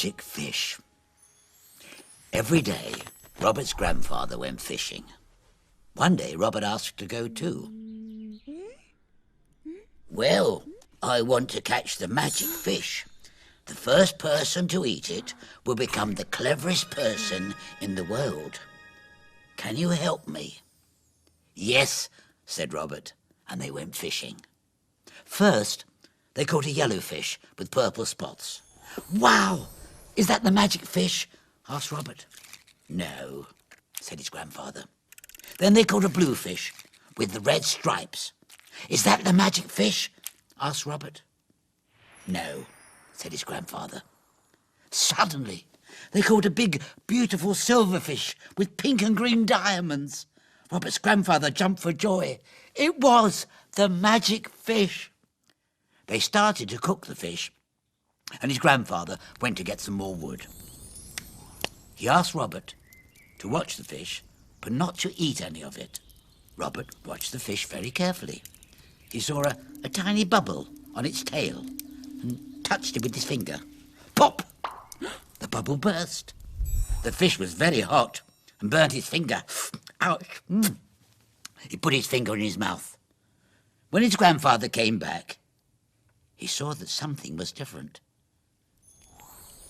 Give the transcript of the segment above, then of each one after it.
magic fish. Every day, Robert's grandfather went fishing. One day, Robert asked to go too. Well, I want to catch the magic fish. The first person to eat it will become the cleverest person in the world. Can you help me? Yes, said Robert, and they went fishing. First, they caught a yellowfish with purple spots. Wow! Is that the magic fish? Asked Robert. No, said his grandfather. Then they caught a bluefish with the red stripes. Is that the magic fish? Asked Robert. No, said his grandfather. Suddenly, they caught a big, beautiful silverfish with pink and green diamonds. Robert's grandfather jumped for joy. It was the magic fish. They started to cook the fish, and his grandfather went to get some more wood. He asked Robert to watch the fish, but not to eat any of it. Robert watched the fish very carefully. He saw a tiny bubble on its tail and touched it with his finger. Pop! The bubble burst. The fish was very hot and burnt his finger. Ouch! He put his finger in his mouth. When his grandfather came back, he saw that something was different.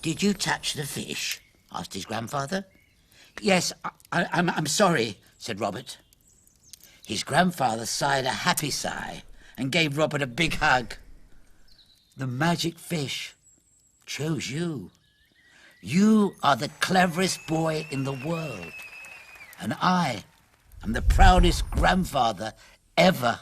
Did you touch the fish? Asked his grandfather. Yes, I'm sorry, said Robert. His grandfather sighed a happy sigh and gave Robert a big hug. The magic fish chose you. You are the cleverest boy in the world, and I am the proudest grandfather ever.